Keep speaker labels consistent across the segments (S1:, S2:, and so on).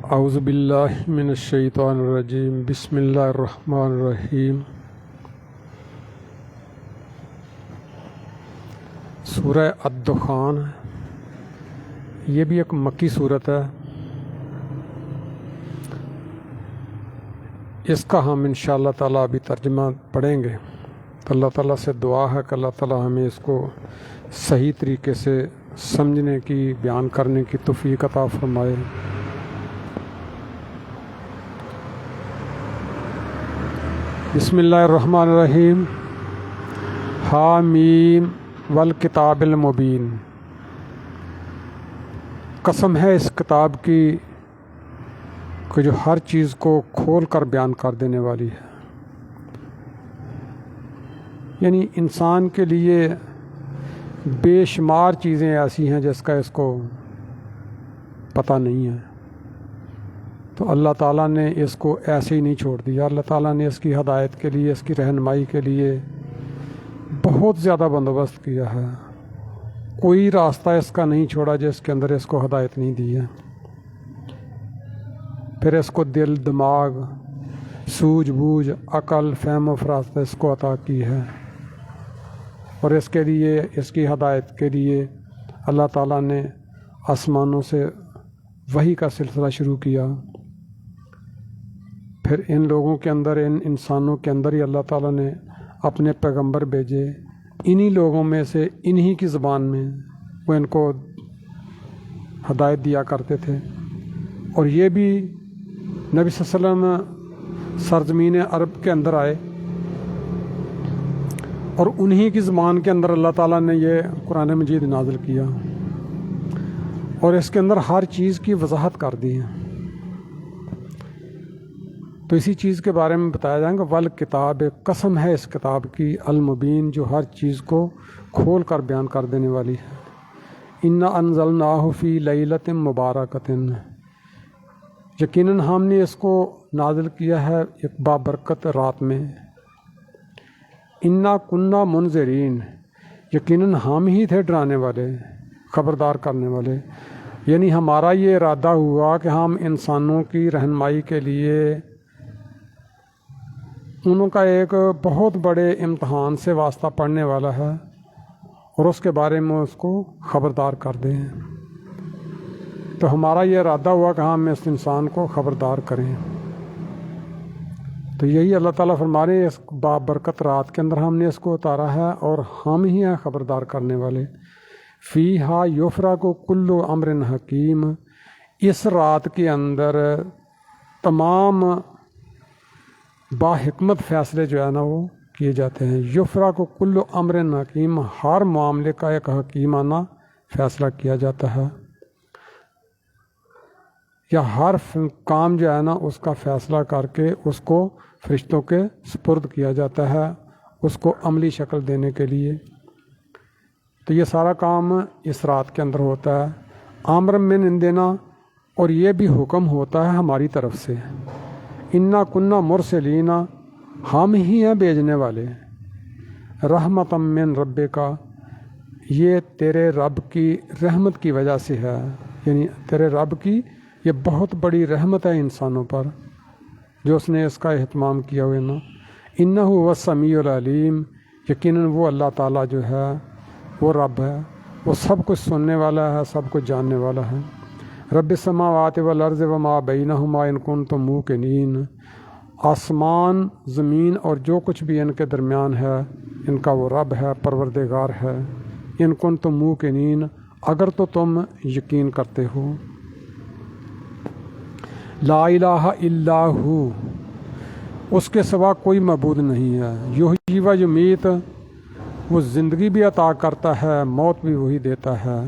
S1: اعوذ باللہ من الشیطان الرجیم بسم اللہ الرحمن الرحیم۔ سورہ الدخان، یہ بھی ایک مکی صورت ہے۔ اس کا ہم انشاءاللہ تعالیٰ ابھی ترجمہ پڑھیں گے، تو اللہ تعالیٰ سے دعا ہے کہ اللہ تعالیٰ ہمیں اس کو صحیح طریقے سے سمجھنے کی، بیان کرنے کی توفیق عطا فرمائے۔ بسم اللہ الرحمن الرحیم۔ حامیم والکتاب المبین، قسم ہے اس کتاب کی کہ جو ہر چیز کو کھول کر بیان کر دینے والی ہے۔ یعنی انسان کے لیے بے شمار چیزیں ایسی ہیں جس کا اس کو پتہ نہیں ہے، تو اللہ تعالیٰ نے اس کو ایسے ہی نہیں چھوڑ دیا۔ اللہ تعالیٰ نے اس کی ہدایت کے لیے، اس کی رہنمائی کے لیے بہت زیادہ بندوبست کیا ہے۔ کوئی راستہ اس کا نہیں چھوڑا جس کے اندر اس کو ہدایت نہیں دی ہے۔ پھر اس کو دل، دماغ، سوجھ بوجھ، عقل، فہم و فراست اس کو عطا کی ہے، اور اس کے لیے، اس کی ہدایت کے لیے اللہ تعالیٰ نے آسمانوں سے وحی کا سلسلہ شروع کیا۔ پھر ان لوگوں کے اندر، ان انسانوں کے اندر ہی اللہ تعالیٰ نے اپنے پیغمبر بھیجے۔ انہی لوگوں میں سے، انہی کی زبان میں وہ ان کو ہدایت دیا کرتے تھے، اور یہ بھی نبی صلی اللہ علیہ وسلم سرزمین عرب کے اندر آئے، اور انہی کی زبان کے اندر اللہ تعالیٰ نے یہ قرآن مجید نازل کیا، اور اس کے اندر ہر چیز کی وضاحت کر دی ہے۔ تو اسی چیز کے بارے میں بتایا جائے گا۔ والکتاب، قسم ہے اس کتاب کی، المبین، جو ہر چیز کو کھول کر بیان کر دینے والی ہے۔ انا انزلناہ فی لیلۃ مبارکۃ، یقیناً ہم نے اس کو نازل کیا ہے ایک بابرکت رات میں۔ انا کننا منذرین، یقیناً ہم ہی تھے ڈرانے والے، خبردار کرنے والے۔ یعنی ہمارا یہ ارادہ ہوا کہ ہم انسانوں کی رہنمائی کے لیے انہوں کا ایک بہت بڑے امتحان سے واسطہ پڑنے والا ہے، اور اس کے بارے میں اس کو خبردار کر دیں۔ تو ہمارا یہ ارادہ ہوا کہ ہم اس انسان کو خبردار کریں۔ تو یہی اللہ تعالیٰ فرما رہے ہیں، اس بابرکت رات کے اندر ہم نے اس کو اتارا ہے، اور ہم ہی ہیں خبردار کرنے والے۔ فیہا یفرق کل امر حکیم، اس رات کے اندر تمام باحکمت فیصلے جو ہے نا وہ کیے جاتے ہیں۔ یفرق کل امر حکیم، ہر معاملے کا ایک حکیمانہ فیصلہ کیا جاتا ہے، یا ہر کام جو ہے نا اس کا فیصلہ کر کے اس کو فرشتوں کے سپرد کیا جاتا ہے، اس کو عملی شکل دینے کے لیے۔ تو یہ سارا کام اس رات کے اندر ہوتا ہے۔ امر من عندنا، اور یہ بھی حکم ہوتا ہے ہماری طرف سے۔ انا کننا مرسلین، ہم ہی ہیں بھیجنے والے۔ رحمت من ربک، یہ تیرے رب کی رحمت کی وجہ سے ہے، یعنی تیرے رب کی یہ بہت بڑی رحمت ہے انسانوں پر، جو اس نے اس کا اہتمام کیا ہوئے نا۔ انہ هو السمیع العلیم، یقیناً وہ اللہ تعالیٰ جو ہے وہ رب ہے، وہ سب کچھ سننے والا ہے، سب کچھ جاننے والا ہے۔ رب السماوات والارض وما بینہما ان کنتم موقنین، آسمان، زمین اور جو کچھ بھی ان کے درمیان ہے، ان کا وہ رب ہے، پروردگار ہے۔ ان کنتم موقنین، اگر تو تم یقین کرتے ہو۔ لا الہ الا ہو، اس کے سوا کوئی معبود نہیں ہے۔ یحیی و یمیت، وہ زندگی بھی عطا کرتا ہے، موت بھی وہی دیتا ہے۔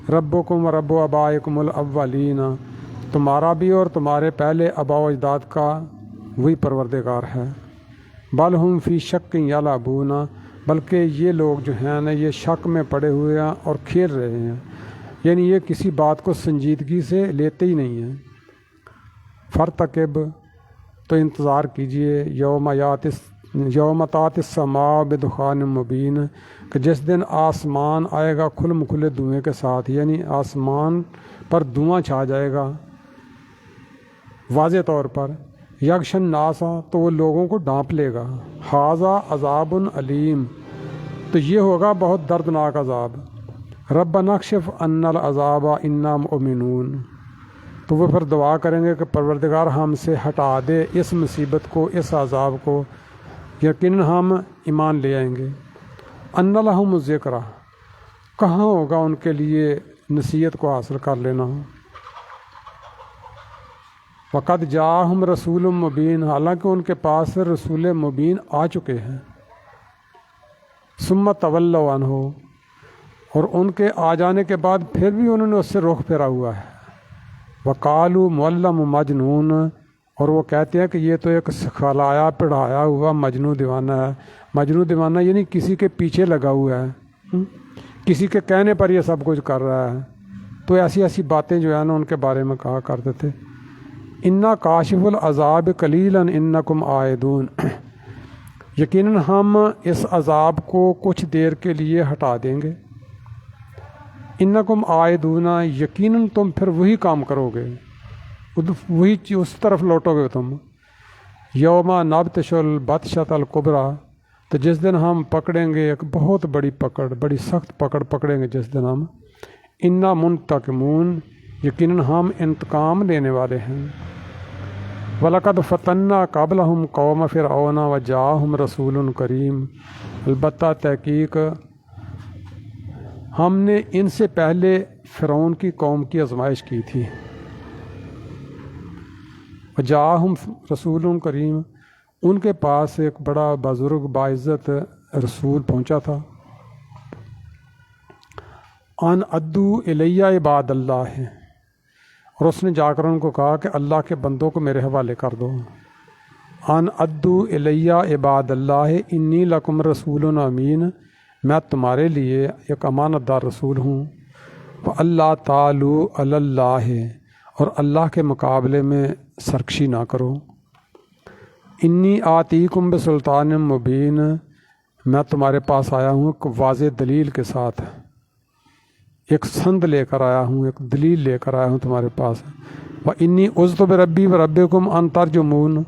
S1: ربکم و رب آبائکم الاولین، تمہارا بھی اور تمہارے پہلے آباء و اجداد کا وہی پروردگار ہے۔ بل ہم فی شک یلعبون، بلکہ یہ لوگ جو ہیں نا یہ شک میں پڑے ہوئے ہیں اور کھیل رہے ہیں، یعنی یہ کسی بات کو سنجیدگی سے لیتے ہی نہیں ہیں۔ فرتقب، تو انتظار کیجئے، یوم تأتی السماء بدخان مبین، کہ جس دن آسمان آئے گا کھلے دھوئیں کے ساتھ، یعنی آسمان پر دھواں چھا جائے گا، واضح طور پر، یکشن ناسا تو وہ لوگوں کو ڈانپ لے گا، حاذا عذاب علیم تو یہ ہوگا بہت دردناک عذاب، ربنا اکشف عنا العذاب انا مؤمنون تو وہ پھر دعا کریں گے کہ پروردگار ہم سے ہٹا دے اس مصیبت کو، اس عذاب کو، یقیناً ہم ایمان لے آئیں گے۔ ان لہم الذکرہ کہاں ہوگا ان کے لیے نصیحت کو حاصل کر لینا۔ وقد جاءہم رسول مبین حالانکہ ان کے پاس رسول مبین آ چکے ہیں، ثم تولوا عنہ اور ان کے آ جانے کے بعد پھر بھی انہوں نے اس سے رخ پھیرا ہوا ہے، وقالوا معلم مجنون اور وہ کہتے ہیں کہ یہ تو ایک سکھلایا پڑھایا ہوا مجنون دیوانہ ہے۔ مجنون دیوانہ یعنی کسی کے پیچھے لگا ہوا ہے، کسی کے کہنے پر یہ سب کچھ کر رہا ہے، تو ایسی ایسی باتیں جو ہے نا ان کے بارے میں کہا کرتے تھے۔ انا کاشف العذاب قلیلا انکم عائدون یقیناً ہم اس عذاب کو کچھ دیر کے لیے ہٹا دیں گے، انکم عائدون یقیناً تم پھر وہی کام کرو گے، وہی اس طرف لوٹو گے تم۔ یوم نبطش البطشۃ الکبریٰ تو جس دن ہم پکڑیں گے ایک بہت بڑی پکڑ، بڑی سخت پکڑ پکڑیں گے جس دن ہم، انا منتقمون یقیناً ہم انتقام لینے والے ہیں۔ وَلَقَدْ فَتَنَّا قَبْلَهُمْ قَوْمَ فِرْعَوْنَ وَجَاءَهُمْ رَسُولٌ کریم البتہ تحقیق ہم نے ان سے پہلے فرعون کی قوم کی آزمائش کی تھی۔ وَجَاءَهُمْ رَسُولٌ کریم ان کے پاس ایک بڑا بزرگ باعزت رسول پہنچا تھا، ان ادو الیہ عباد اللہ اور اس نے جا کر ان کو کہا کہ اللہ کے بندوں کو میرے حوالے کر دو، ان ادو الیہ عباد اللہ انی لکم رسول امین میں تمہارے لیے ایک امانت دار رسول ہوں، وَأَلَّا تَعْلُوا عَلَى اللَّهِ اور اللہ کے مقابلے میں سرکشی نہ کرو، انی آتیکم بسلطان مبین میں تمہارے پاس آیا ہوں ایک واضح دلیل کے ساتھ، ایک سند لے کر آیا ہوں، ایک دلیل لے کر آیا ہوں تمہارے پاس، وَإِنِّي عُذْتُ بِرَبِّي وَرَبِّكُمْ أَن تَرْجُمُونَ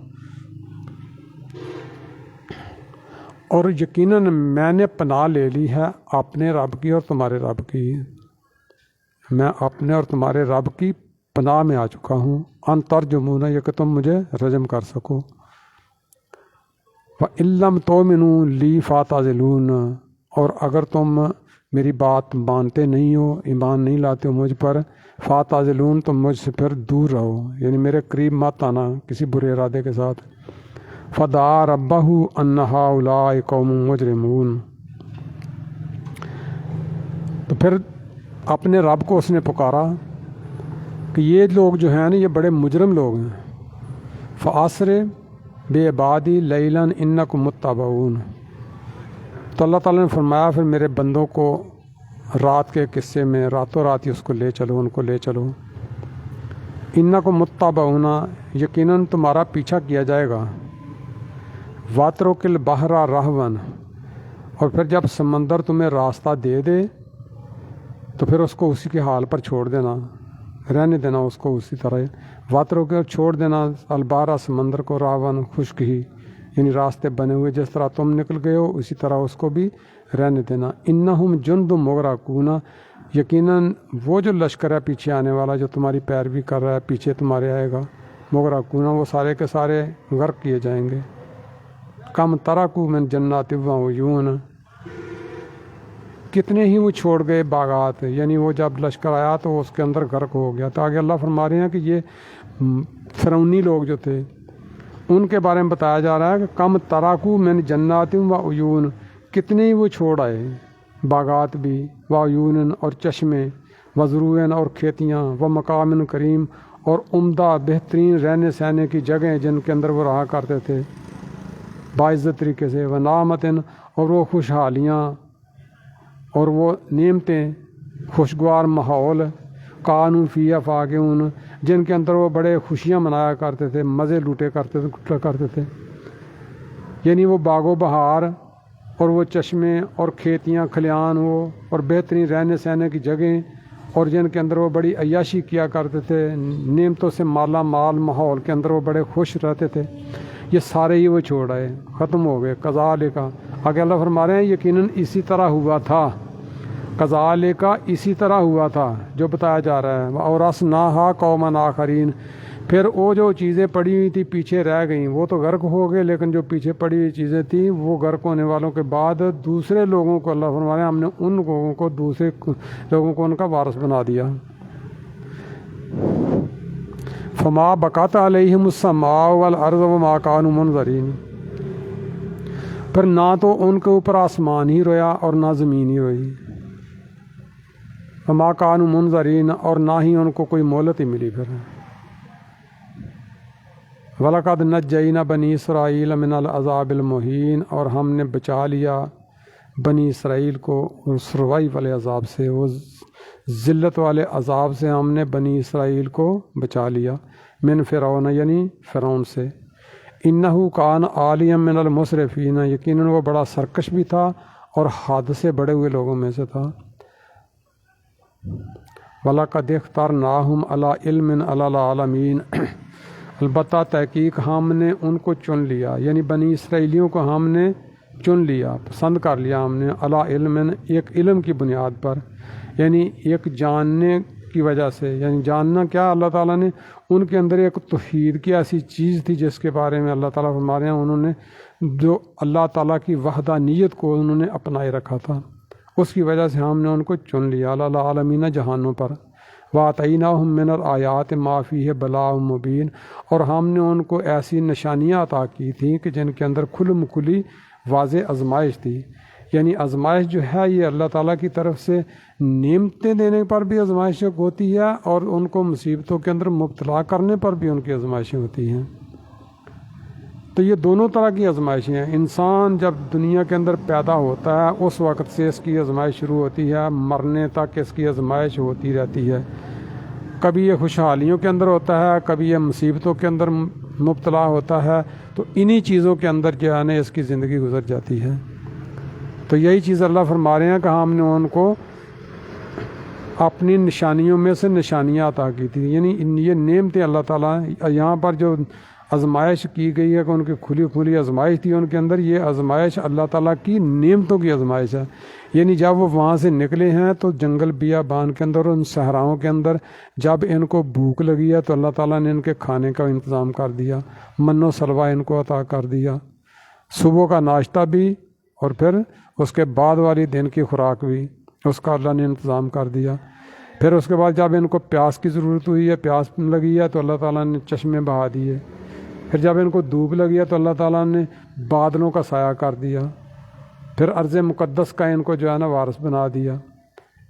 S1: اور یقیناً میں نے پناہ لے لی ہے اپنے رب کی اور تمہارے رب کی، میں اپنے اور تمہارے رب کی پناہ میں آ چکا ہوں، ان ترجمون یہ کہ تم مجھے رجم کر سکو، وَإِن لَّمْ تُؤْمِنُوا لِي فَاعْتَزِلُونِ اور اگر تم میری بات مانتے نہیں ہو، ایمان نہیں لاتے ہو مجھ پر، فَاعْتَزِلُونِ تم مجھ سے پھر دور رہو، یعنی میرے قریب مت آنا کسی برے ارادے کے ساتھ۔ فَدَعَا رَبَّهُ أَنَّ هَٰؤُلَاءِ قَوْمٌ مُجْرِمُونَ تو پھر اپنے رب کو اس نے پکارا کہ یہ لوگ جو ہیں نا یہ بڑے مجرم لوگ ہیں، فَأَسْرِ بِعِبَادِي لَيْلًا إِنَّكُم مُّتَّبَعُونَ تو اللہ تعالیٰ نے فرمایا پھر میرے بندوں کو رات کے قصے میں راتوں رات ہی اس کو لے چلو، ان کو لے چلو، انکم متبعون یقیناً تمہارا پیچھا کیا جائے گا، واترک البحر رہوا اور پھر جب سمندر تمہیں راستہ دے دے تو پھر اس کو اسی کے حال پر چھوڑ دینا، رہنے دینا اس کو اسی طرح، واترک چھوڑ دینا البحر سمندر کو رہوا خشک ہی، یعنی راستے بنے ہوئے جس طرح تم نکل گئے ہو اسی طرح اس کو بھی رہنے دینا، انہم جند مغرقون یقیناً وہ جو لشکر ہے پیچھے آنے والا جو تمہاری پیروی کر رہا ہے پیچھے تمہارے آئے گا، مغرقون وہ سارے کے سارے غرق کیے جائیں گے، کم ترکوا من جنات وعیون کتنے ہی وہ چھوڑ گئے باغات، یعنی وہ جب لشکر آیا تو اس کے اندر غرق ہو گیا۔ تو آگے اللہ فرما رہے ہیں کہ یہ فرعونی لوگ جو تھے ان کے بارے میں بتایا جا رہا ہے کہ کم ترکوا من جنات وعیون کتنے ہی وہ چھوڑ آئے، باغات بھی، وعیون اور چشمے، وزروع اور کھیتیاں، ومقام کریم اور عمدہ بہترین رہنے سہنے کی جگہیں جن کے اندر وہ رہا کرتے تھے باعزت طریقے سے، ونعمتن اور وہ خوشحالیاں اور وہ نعمتیں، خوشگوار ماحول، کانوا فیہا فاکہون جن کے اندر وہ بڑے خوشیاں منایا کرتے تھے، مزے لوٹے کرتے تھے، یعنی وہ باغ و بہار اور وہ چشمے اور کھیتیاں کھلیان وہ اور بہترین رہنے سہنے کی جگہیں اور جن کے اندر وہ بڑی عیاشی کیا کرتے تھے، نعمتوں سے مالا مال ماحول کے اندر وہ بڑے خوش رہتے تھے، یہ سارے ہی وہ چھوڑ آئے، ختم ہو گئے۔ کذالک، آگے اللہ فرما رہے ہیں یقیناً اسی طرح ہوا تھا، کذالک اسی طرح ہوا تھا جو بتایا جا رہا ہے۔ اورثناھا قوما آخرین، پھر وہ جو چیزیں پڑی ہوئی تھی پیچھے رہ گئیں وہ تو غرق ہو گئے، لیکن جو پیچھے پڑی ہوئی چیزیں تھیں وہ غرق ہونے والوں کے بعد دوسرے لوگوں کو اللہ فرما رہے ہیں ہم نے ان لوگوں کو، دوسرے لوگوں کو ان کا وارث بنا دیا۔ فما بقات علیہم السماء والارض وما كانوا منظرین، پھر نہ تو ان کے اوپر آسمان ہی رویا اور نہ زمین ہی روئی، وما كانوا منظرین، اور نہ ہی ان کو کوئی مہلت ہی ملی۔ پھر وَلَقَدْ نَجَّيْنَا بَنِي إِسْرَائِيلَ مِنَ الْعَذَابِ الْمُهِينِ، اور ہم نے بچا لیا بنی اسرائیل کو رسوائی والے عذاب سے، وہ ذلت والے عذاب سے ہم نے بنی اسرائیل کو بچا لیا۔ من فرعون، یعنی فرعون سے۔ انہو کان عالیا من المسرفین، یقیناً وہ بڑا سرکش بھی تھا اور حد سے بڑے ہوئے لوگوں میں سے تھا۔ وَلَقَدِ اخْتَرْنَاهُمْ عَلَىٰ عِلْمٍ عَلَىٰ الْعَالَمِينَ، البتہ تحقیق ہم نے ان کو چن لیا، یعنی بنی اسرائیلیوں کو ہم نے چن لیا، پسند کر لیا ہم نے، علی علم، ایک علم کی بنیاد پر، یعنی ایک جاننے کی وجہ سے۔ یعنی جاننا کیا، اللہ تعالیٰ نے ان کے اندر ایک توحید کی ایسی چیز تھی جس کے بارے میں اللہ تعالیٰ فرما رہے ہیں انہوں نے جو اللہ تعالیٰ کی وحدانیت کو انہوں نے اپنائے رکھا تھا، اس کی وجہ سے ہم نے ان کو چن لیا علی العالمین، جہانوں پر۔ وَآتَيْنَاهُم مِّنَ الْآيَاتِ مَا فِيهِ بَلَاءٌ مُّبِينٌ، اور ہم نے ان کو ایسی نشانیاں عطا کی تھیں کہ جن کے اندر کھلم کھلی واضح آزمائش تھی۔ یعنی آزمائش جو ہے یہ اللہ تعالیٰ کی طرف سے نعمتیں دینے پر بھی آزمائش ہوتی ہے، اور ان کو مصیبتوں کے اندر مبتلا کرنے پر بھی ان کی آزمائشیں ہوتی ہیں۔ تو یہ دونوں طرح کی آزمائشیں ہیں۔ انسان جب دنیا کے اندر پیدا ہوتا ہے اس وقت سے اس کی آزمائش شروع ہوتی ہے، مرنے تک اس کی آزمائش ہوتی رہتی ہے۔ کبھی یہ خوشحالیوں کے اندر ہوتا ہے، کبھی یہ مصیبتوں کے اندر مبتلا ہوتا ہے، تو انہی چیزوں کے اندر جو ہے نا اس کی زندگی گزر جاتی ہے۔ تو یہی چیز اللہ فرما رہے ہیں کہ ہم نے ان کو اپنی نشانیوں میں سے نشانیاں عطا کی تھی، یعنی یہ نعمتیں اللہ تعالیٰ یہاں پر جو آزمائش کی گئی ہے کہ ان کی کھلی کھلی آزمائش تھی ان کے اندر، یہ آزمائش اللہ تعالیٰ کی نعمتوں کی آزمائش ہے۔ یعنی جب وہ وہاں سے نکلے ہیں تو جنگل بیابان کے اندر، ان صحراؤں کے اندر جب ان کو بھوک لگی ہے تو اللہ تعالیٰ نے ان کے کھانے کا انتظام کر دیا، من و سلوہ ان کو عطا کر دیا، صبح کا ناشتہ بھی اور پھر اس کے بعد والی دن کی خوراک بھی اس کا اللہ نے انتظام کر دیا۔ پھر اس کے بعد جب ان کو پیاس کی ضرورت ہوئی ہے، پیاس لگی ہے، تو اللہ تعالیٰ نے چشمے بہا دیے۔ پھر جب ان کو دھوپ لگی ہے تو اللہ تعالیٰ نے بادلوں کا سایہ کر دیا۔ پھر ارض مقدس کا ان کو جو ہے نا وارث بنا دیا۔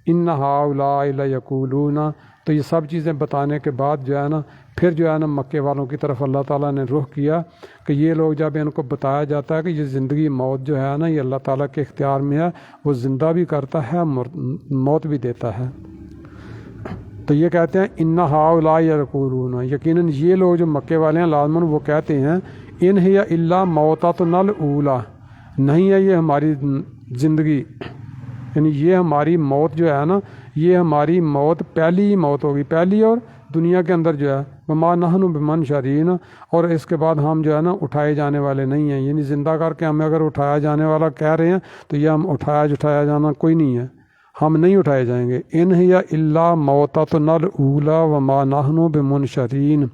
S1: ان ہؤلاء لیقولون، تو یہ سب چیزیں بتانے کے بعد جو ہے نا پھر جو ہے نا مکے والوں کی طرف اللہ تعالیٰ نے رخ کیا کہ یہ لوگ جب ان کو بتایا جاتا ہے کہ یہ زندگی موت جو ہے نا یہ اللہ تعالیٰ کے اختیار میں ہے، وہ زندہ بھی کرتا ہے، موت بھی دیتا ہے، تو یہ کہتے ہیں ان ہؤلاء یقولون، یقیناً یہ لوگ جو مکے والے ہیں لازماً وہ کہتے ہیں ان ہی الا موتتنا الاولی، نہیں ہے یہ ہماری زندگی، یعنی یہ ہماری موت جو ہے نا یہ ہماری موت پہلی ہی موت ہوگی، پہلی اور دنیا کے اندر جو ہے وما نحن بمنشرین، اور اس کے بعد ہم جو ہے نا اٹھائے جانے والے نہیں ہیں، یعنی زندہ کر کے ہمیں اگر اٹھایا جانے والا کہہ رہے ہیں تو یہ ہم اٹھایا جانا کوئی نہیں ہے، ہم نہیں اٹھائے جائیں گے۔ ان ہی الا موتتنا الاولی وما نحن بمنشرین،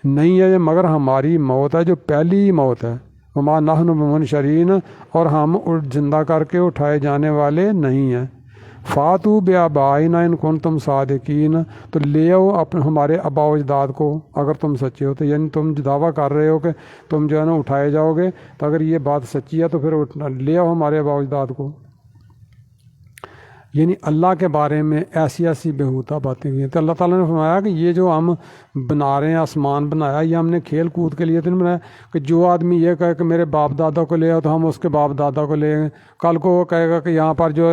S1: نہیں ہے یہ مگر ہماری موت ہے جو پہلی موت ہے، وما نحن بمنشرین، اور ہم زندہ کر کے اٹھائے جانے والے نہیں ہیں۔ فاتو بآبائنا ان کنتم صادقین، تو لے آؤ اپنے ہمارے آباء و اجداد کو اگر تم سچے ہو، تو یعنی تم دعویٰ کر رہے ہو کہ تم جو ہے نا اٹھائے جاؤ گے، تو اگر یہ بات سچی ہے تو پھر لے آؤ ہمارے آباء و اجداد کو۔ یعنی اللہ کے بارے میں ایسی ایسی بےہودہ باتیں کی ہیں، تو اللہ تعالیٰ نے فرمایا کہ یہ جو ہم بنا رہے ہیں، آسمان بنایا یہ ہم نے کھیل کود کے لیے تو نہیں بنایا کہ جو آدمی یہ کہے کہ میرے باپ دادا کو لے آؤ تو ہم اس کے باپ دادا کو لے آئیں، کل کو وہ کہے گا کہ یہاں پر جو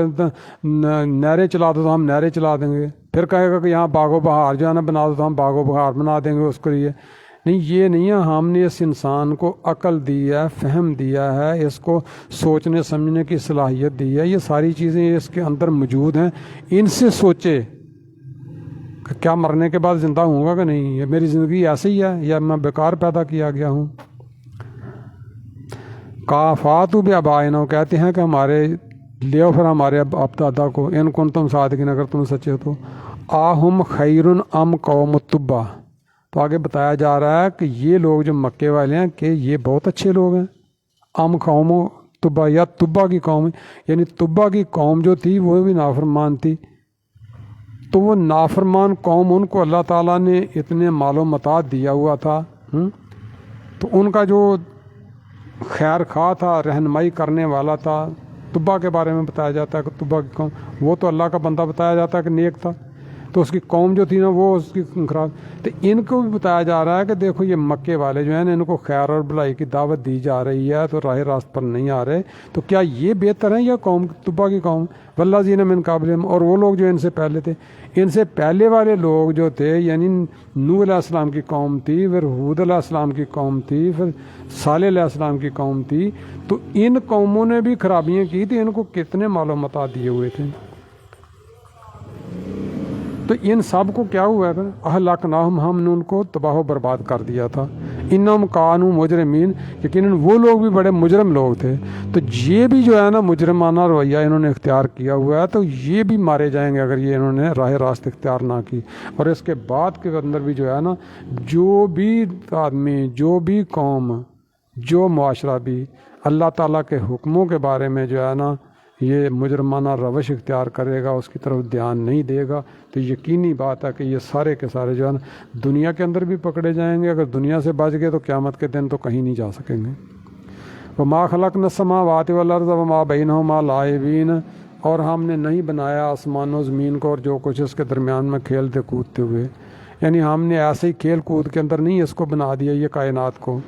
S1: نہریں چلا دو تو ہم نہریں چلا دیں گے، پھر کہے گا کہ یہاں باغ و بہار جو ہے نا بنا دو تو ہم باغ و بہار بنا دیں گے اس کے لیے۔ نہیں، یہ نہیں ہے، ہم نے اس انسان کو عقل دی ہے، فہم دیا ہے، اس کو سوچنے سمجھنے کی صلاحیت دی ہے، یہ ساری چیزیں اس کے اندر موجود ہیں، ان سے سوچے، کہ کیا مرنے کے بعد زندہ ہوں گا کہ نہیں، یہ میری زندگی ایسے ہی ہے یا میں بیکار پیدا کیا گیا ہوں۔ کافاتو بھی ابائنا، کہتے ہیں کہ ہمارے لیو پھر ہمارے اب دادا کو، ان کن تم صادقین، اگر تم سچے ہو تو، آہم خیرن ام قوم تبا، تو آگے بتایا جا رہا ہے کہ یہ لوگ جو مکے والے ہیں کہ یہ بہت اچھے لوگ ہیں، ام قوم تبا، یا تبا کی قوم، یعنی تبا کی قوم جو تھی وہ بھی نافرمان تھی، تو وہ نافرمان قوم، ان کو اللہ تعالیٰ نے اتنے مال و متاع دیا ہوا تھا، تو ان کا جو خیر خواہ تھا، رہنمائی کرنے والا تھا، تبا کے بارے میں بتایا جاتا ہے کہ تبا کی قوم، وہ تو اللہ کا بندہ بتایا جاتا ہے کہ نیک تھا، تو اس کی قوم جو تھی نا وہ اس کی خراب، تو ان کو بھی بتایا جا رہا ہے کہ دیکھو یہ مکے والے جو ہیں نا، ان کو خیر اور بھلائی کی دعوت دی جا رہی ہے تو راہ راست پر نہیں آ رہے، تو کیا یہ بہتر ہیں یا قوم تبا کی قوم، والذین من قبلہم، اور وہ لوگ جو ان سے پہلے تھے، ان سے پہلے والے لوگ جو تھے یعنی نوح علیہ السلام کی قوم تھی، پھر ہود علیہ السلام کی قوم تھی، پھر صالح علیہ السلام کی قوم تھی، تو ان قوموں نے بھی خرابیاں کی تھی، ان کو کتنے مال و متاع دیے ہوئے تھے، تو ان سب کو کیا ہوا ہے، اہلکناہم، ہم نے ان کو تباہ و برباد کر دیا تھا، انہم کانوا مجرمین، یقیناً وہ لوگ بھی بڑے مجرم لوگ تھے، تو یہ بھی جو ہے نا مجرمانہ رویہ انہوں نے اختیار کیا ہوا ہے، تو یہ بھی مارے جائیں گے اگر یہ انہوں نے راہ راست اختیار نہ کی۔ اور اس کے بعد کے اندر بھی جو ہے نا، جو بھی آدمی، جو بھی قوم، جو معاشرہ بھی اللہ تعالیٰ کے حکموں کے بارے میں جو ہے نا یہ مجرمانہ روش اختیار کرے گا، اس کی طرف دھیان نہیں دے گا، تو یقینی بات ہے کہ یہ سارے کے سارے جو ہے نا دنیا کے اندر بھی پکڑے جائیں گے، اگر دنیا سے بچ گئے تو قیامت کے دن تو کہیں نہیں جا سکیں گے۔ وما خلقنا السماوات والارض وما بینہما لاعبین، اور ہم نے نہیں بنایا آسمان و زمین کو اور جو کچھ اس کے درمیان میں کھیلتے کودتے ہوئے، یعنی ہم نے ایسے ہی کھیل کود کے اندر نہیں اس کو بنا دیا، یہ کائنات کو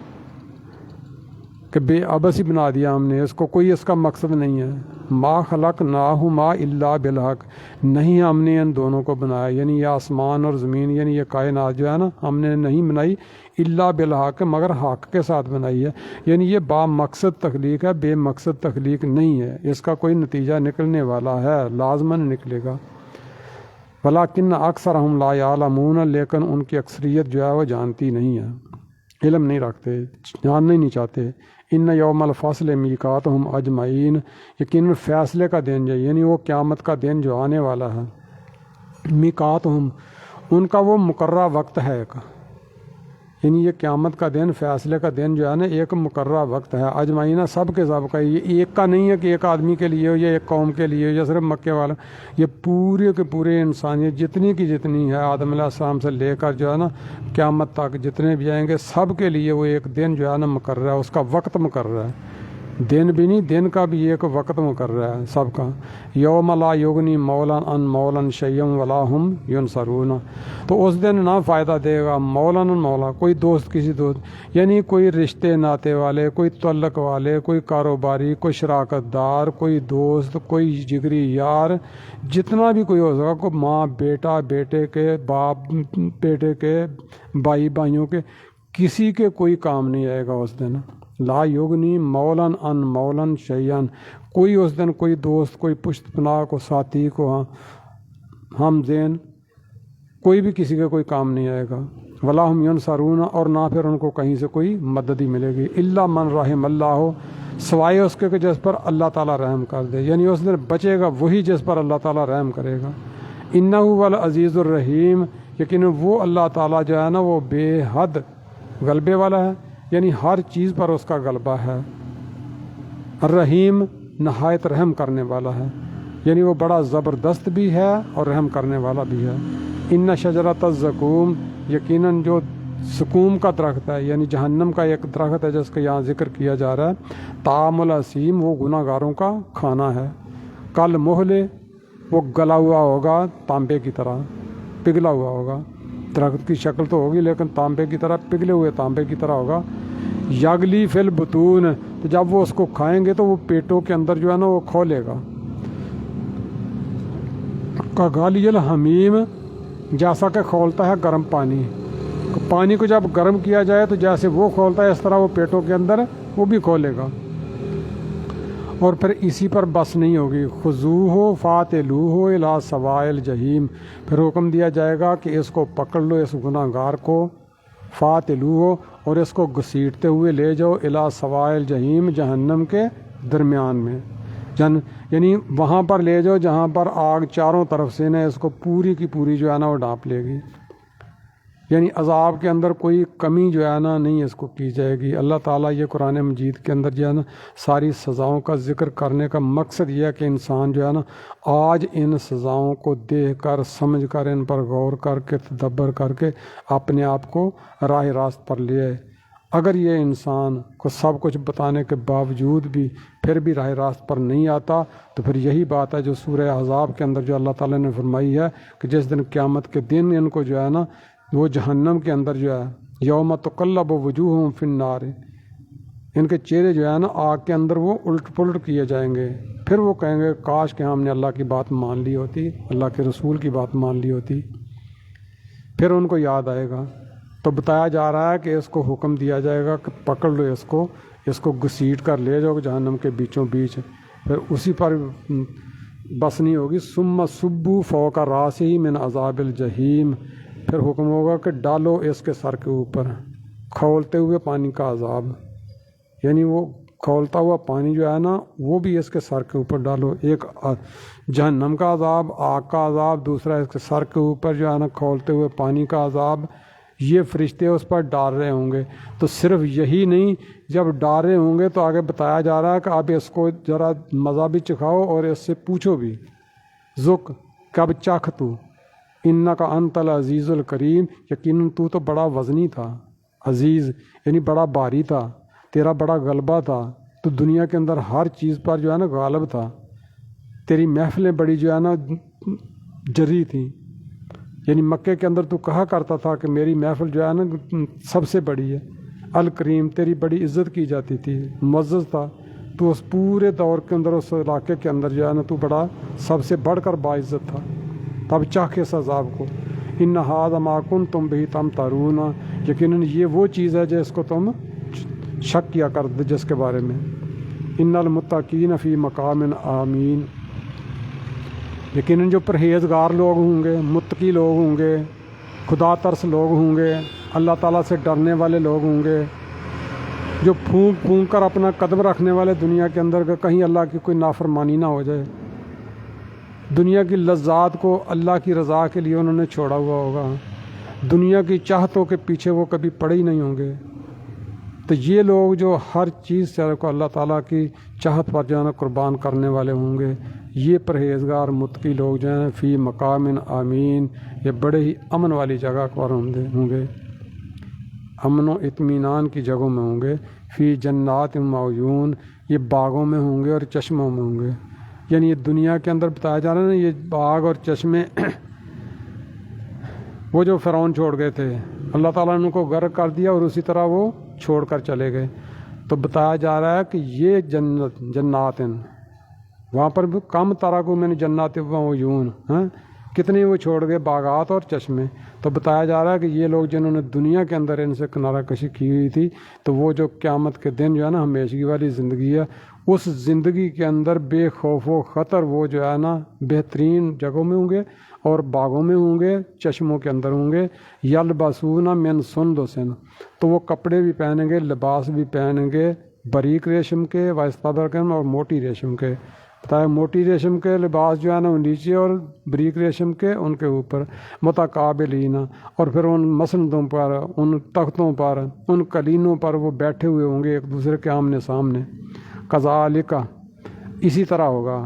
S1: کہ بے عبث ہی بنا دیا ہم نے اس کو، کوئی اس کا مقصد نہیں ہے۔ ما خلقناہما الا بالحق، نہیں ہم نے ان دونوں کو بنایا، یعنی یہ آسمان اور زمین، یعنی یہ کائنات جو ہے نا ہم نے نہیں بنائی الا بالحق، مگر حق کے ساتھ بنائی ہے، یعنی یہ با مقصد تخلیق ہے، بے مقصد تخلیق نہیں ہے، اس کا کوئی نتیجہ نکلنے والا ہے، لازماً نکلے گا۔ ولیکن اکثرہم لا یعلمون، لیکن ان کی اکثریت جو ہے وہ جانتی نہیں ہے، علم نہیں رکھتے، جاننا ہی نہیں چاہتے۔ ان یوم الفصل میقاتہم اجمعین، یقیناً فیصلے کا دن جو یعنی وہ قیامت کا دن جو آنے والا ہے، میقاتہم، ان کا وہ مقررہ وقت ہے ایک، یعنی یہ قیامت کا دن، فیصلے کا دن جو ہے نا ایک مقررہ وقت ہے، اجمعین سب کے سب کا، یہ ایک کا نہیں ہے کہ ایک آدمی کے لیے ہو یا ایک قوم کے لیے ہو یا صرف مکے والا، یہ پورے کے پورے انسانیت جتنی کی جتنی ہے، آدم علیہ السلام سے لے کر جو ہے نا قیامت تک جتنے بھی آئیں گے سب کے لیے وہ ایک دن جو ہے نا مقرر ہے، اس کا وقت مقرر ہے، دن بھی نہیں، دن کا بھی ایک وقت مقرر ہے سب کا۔ یوم لا یغنی مولا عن مولا شیئا ولا ہم ینصرون، تو اس دن نہ فائدہ دے گا مولا عن مولا، کوئی دوست کسی دوست، یعنی کوئی رشتے ناتے والے، کوئی تعلق والے، کوئی کاروباری، کوئی شراکت دار، کوئی دوست، کوئی جگری یار، جتنا بھی کوئی ہو سکا، کوئی ماں بیٹا، بیٹے کے باپ بیٹے کے، بھائی بھائیوں کے، کسی کے کوئی کام نہیں آئے گا اس دن۔ لا یغنی مولا عن مولا شیئا، کوئی اس دن کوئی دوست، کوئی پشت پناہ کو، ساتھی کو، ہم زین، کوئی بھی کسی کا کوئی کام نہیں آئے گا۔ ولا ہم ینصرون، اور نہ پھر ان کو کہیں سے کوئی مدد ہی ملے گی، الا من رحم اللہ، سوائے اس کے کہ جس پر اللہ تعالیٰ رحم کر دے، یعنی اس دن بچے گا وہی جس پر اللہ تعالیٰ رحم کرے گا۔ انہ هو العزیز الرحیم، یقیناً وہ اللہ تعالیٰ جو ہے نا وہ بے حد غلبے والا ہے، یعنی ہر چیز پر اس کا غلبہ ہے، الرحیم نہایت رحم کرنے والا ہے، یعنی وہ بڑا زبردست بھی ہے اور رحم کرنے والا بھی ہے۔ ان شجرۃ الزقوم، یقیناً جو سکوم کا درخت ہے، یعنی جہنم کا ایک درخت ہے جس کا یہاں ذکر کیا جا رہا ہے، طعام الاسیم، وہ گناہ گاروں کا کھانا ہے، کل محل، وہ گلا ہوا ہوگا تانبے کی طرح، پگھلا ہوا ہوگا، درخت کی شکل تو ہوگی لیکن تانبے کی طرح، پگھلے ہوئے تانبے کی طرح ہوگا۔ یغلی فی البطون، تو جب وہ اس کو کھائیں گے تو وہ پیٹوں کے اندر جو ہے نا وہ کھولے گا۔ کغلی الحمیم، جیسا کہ کھولتا ہے گرم پانی، پانی کو جب گرم کیا جائے تو جیسے وہ کھولتا ہے اس طرح وہ پیٹوں کے اندر وہ بھی کھولے گا۔ اور پھر اسی پر بس نہیں ہوگی، خذوہ فاعتلوہ الی سواء الجحیم، پھر حکم دیا جائے گا کہ اس کو پکڑ لو، اس گناہ گار کو، فاعتلوہ، اور اس کو گھسیٹتے ہوئے لے جاؤ الی سواء الجحیم، جہنم کے درمیان میں، یعنی وہاں پر لے جاؤ جہاں پر آگ چاروں طرف سے نا اس کو پوری کی پوری جو ہے نا وہ ڈانپ لے گی، یعنی عذاب کے اندر کوئی کمی جو ہے نا نہیں اس کو کی جائے گی۔ اللہ تعالیٰ یہ قرآن مجید کے اندر جو ہے نا ساری سزاؤں کا ذکر کرنے کا مقصد یہ ہے کہ انسان جو ہے نا آج ان سزاؤں کو دیکھ کر، سمجھ کر، ان پر غور کر کے، تدبر کر کے اپنے آپ کو راہ راست پر لے آئے۔ اگر یہ انسان کو سب کچھ بتانے کے باوجود بھی پھر بھی راہ راست پر نہیں آتا، تو پھر یہی بات ہے جو سورہ احزاب کے اندر جو اللہ تعالیٰ نے فرمائی ہے کہ جس دن قیامت کے دن ان کو جو ہے نا وہ جہنم کے اندر جو ہے یوم تقلب وجوہہم فی النار، ان کے چہرے جو ہے نا آگ کے اندر وہ الٹ پلٹ کیے جائیں گے، پھر وہ کہیں گے کاش کہ ہم نے اللہ کی بات مان لی ہوتی، اللہ کے رسول کی بات مان لی ہوتی، پھر ان کو یاد آئے گا۔ تو بتایا جا رہا ہے کہ اس کو حکم دیا جائے گا کہ پکڑ لو اس کو گھسیٹ کر لے جاؤ جہنم کے بیچوں بیچ، پھر اسی پر بس نہیں ہوگی، ثم صبوا فوق راسہ من عذاب الجحیم، پھر حکم ہوگا کہ ڈالو اس کے سر کے اوپر کھولتے ہوئے پانی کا عذاب، یعنی وہ کھولتا ہوا پانی جو ہے نا وہ بھی اس کے سر کے اوپر ڈالو، ایک جہنم کا عذاب، آگ کا عذاب، دوسرا اس کے سر کے اوپر جو ہے نا کھولتے ہوئے پانی کا عذاب، یہ فرشتے اس پر ڈال رہے ہوں گے۔ تو صرف یہی نہیں، جب ڈال رہے ہوں گے تو آگے بتایا جا رہا ہے کہ آپ اس کو ذرا مزہ بھی چکھاؤ اور اس سے پوچھو بھی، ذق کب چکھ تو انک انت العزیز الکریم، یقیناً تو بڑا وزنی تھا، عزیز یعنی بڑا بھاری تھا، تیرا بڑا غلبہ تھا، تو دنیا کے اندر ہر چیز پر جو ہے نا غالب تھا، تیری محفلیں بڑی جو ہے نا جری تھیں، یعنی مکے کے اندر تو کہا کرتا تھا کہ میری محفل جو ہے نا سب سے بڑی ہے، الکریم تیری بڑی عزت کی جاتی تھی، معزز تھا تو، اس پورے دور کے اندر اس علاقے کے اندر جو ہے نا تو بڑا سب سے بڑھ کر باعزت تھا، تب چاک اس عذاب کو، ان ھذا ما کنتم بہ تمترون، یقیناً یہ وہ چیز ہے جس کو تم شک کیا کرتے جس کے بارے میں، ان المتقین فی مقام آمین، یقیناً جو پرہیزگار لوگ ہوں گے، متقی لوگ ہوں گے، خدا ترس لوگ ہوں گے، اللہ تعالیٰ سے ڈرنے والے لوگ ہوں گے، جو پھونک پھونک کر اپنا قدم رکھنے والے دنیا کے اندر کہ کہیں اللہ کی کوئی نافرمانی نہ ہو جائے، دنیا کی لذات کو اللہ کی رضا کے لیے انہوں نے چھوڑا ہوا ہوگا، دنیا کی چاہتوں کے پیچھے وہ کبھی پڑے ہی نہیں ہوں گے، تو یہ لوگ جو ہر چیز سے کو اللہ تعالیٰ کی چاہت پر جو ہے نا قربان کرنے والے ہوں گے، یہ پرہیزگار متقی لوگ جو ہیں فی مقام آمین، یہ بڑے ہی امن والی جگہ پر ہوں گے، امن و اطمینان کی جگہوں میں ہوں گے، فی جنات معیون، یہ باغوں میں ہوں گے اور چشموں میں ہوں گے، یعنی یہ دنیا کے اندر بتایا جا رہا ہے نا یہ باغ اور چشمے وہ جو فرعون چھوڑ گئے تھے، اللہ تعالیٰ نے ان کو غرق کر دیا اور اسی طرح وہ چھوڑ کر چلے گئے، تو بتایا جا رہا ہے کہ یہ جنات وہاں پر بھی کم ترکوا من جنات وعیون، کتنے وہ چھوڑ گئے باغات اور چشمے، تو بتایا جا رہا ہے کہ یہ لوگ جنہوں نے دنیا کے اندر ان سے کنارہ کشی کی ہوئی تھی، تو وہ جو قیامت کے دن جو ہے نا ہمیشگی والی زندگی ہے، اس زندگی کے اندر بے خوف و خطر وہ جو ہے نا بہترین جگہوں میں ہوں گے اور باغوں میں ہوں گے، چشموں کے اندر ہوں گے، یلبسون من سندس، تو وہ کپڑے بھی پہنیں گے، لباس بھی پہنیں گے، بریک ریشم کے، واستبرقن اور موٹی ریشم کے، بتایا موٹی ریشم کے لباس جو ہے نا وہ نیچے اور بریک ریشم کے ان کے اوپر، متقابلین، اور پھر ان مسندوں پر، ان تختوں پر، ان قلینوں پر وہ بیٹھے ہوئے ہوں گے ایک دوسرے کے آمنے سامنے، کذالک، اسی طرح ہوگا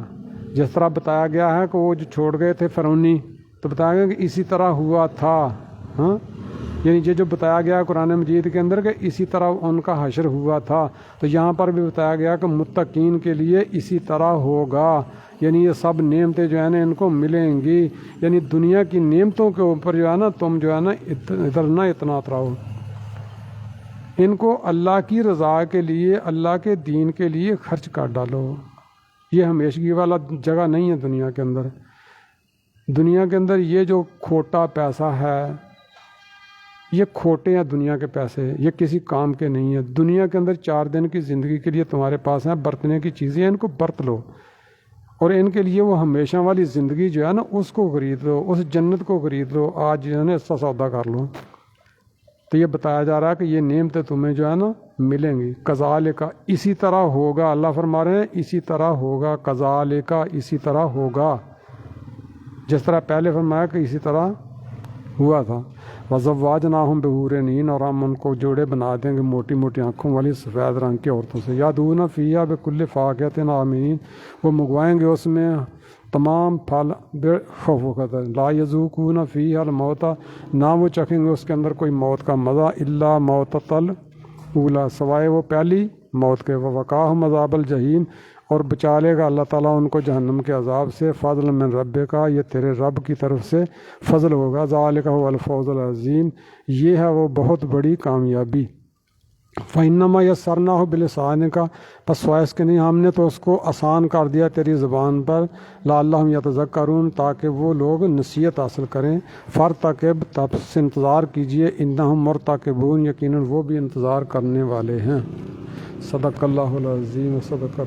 S1: جس طرح بتایا گیا ہے کہ وہ جو چھوڑ گئے تھے فرعونی، تو بتایا گیا کہ اسی طرح ہوا تھا، یعنی یہ جو بتایا گیا قرآن مجید کے اندر کہ اسی طرح ان کا حشر ہوا تھا، تو یہاں پر بھی بتایا گیا کہ متقین کے لیے اسی طرح ہوگا، یعنی یہ سب نعمتیں جو ہے نا ان کو ملیں گی، یعنی دنیا کی نعمتوں کے اوپر جو ہے نا تم جو ہے نا ادھر نہ اتناط رہو، ان کو اللہ کی رضا کے لیے، اللہ کے دین کے لیے خرچ کر ڈالو، یہ ہمیشگی والا جگہ نہیں ہے دنیا کے اندر، دنیا کے اندر یہ جو کھوٹا پیسہ ہے یہ کھوٹے ہیں دنیا کے پیسے، یہ کسی کام کے نہیں ہیں۔ دنیا کے اندر 4 دن کی زندگی کے لیے تمہارے پاس ہیں برتنے کی چیزیں ہیں، ان کو برت لو، اور ان کے لیے وہ ہمیشہ والی زندگی جو ہے نا اس کو خرید لو، اس جنت کو خرید لو، آج جو ہے نا اس کا سودا کر لو۔ تو یہ بتایا جا رہا ہے کہ یہ نعمتیں تمہیں جو ہے نا ملیں گی۔ کذالک، اسی طرح ہوگا، اللہ فرما رہے ہیں اسی طرح ہوگا، کذالک اسی طرح ہوگا، جس طرح پہلے فرمایا کہ اسی طرح ہوا تھا۔ وَزَوَّاجْنَاهُمْ بِحُورٍ عِینٍ، اور ہم ان کو جوڑے بنا دیں گے موٹی موٹی آنکھوں والی سفید رنگ کی عورتوں سے۔ یَدْعُونَ فِیہَا بِکُلِّ فَاکِہَةٍ آمِنِینَ، وہ منگوائیں گے اس میں تمام پھل بے خوف و خطر۔ لا یذوقون فیہا الموت، نہ وہ چکھیں گے اس کے اندر کوئی موت کا مزہ، الا موتۃ الاولیٰ، سوائے وہ پہلی موت کے۔ ووقاہم عذاب الجحیم، اور بچا لے گا اللہ تعالیٰ ان کو جہنم کے عذاب سے۔ فضل من ربک، یہ تیرے رب کی طرف سے فضل ہوگا۔ ذالک هو الفوز العظیم، یہ ہے وہ بہت بڑی کامیابی۔ فَإِنَّمَا يَسَّرْنَاهُ بِلِسَانِكَ، پس سوائے اس کے نہیں ہم نے تو اس کو آسان کر دیا تیری زبان پر۔ لَعَلَّهُمْ يَتَذَكَّرُونَ، تاکہ وہ لوگ نصیحت حاصل کریں۔ فَارْتَقِبْ، تب سے انتظار کیجئے، إِنَّهُمْ مُرْتَقِبُونَ، یقیناً وہ بھی انتظار کرنے والے ہیں۔ صدق اللہ العظیم، صدق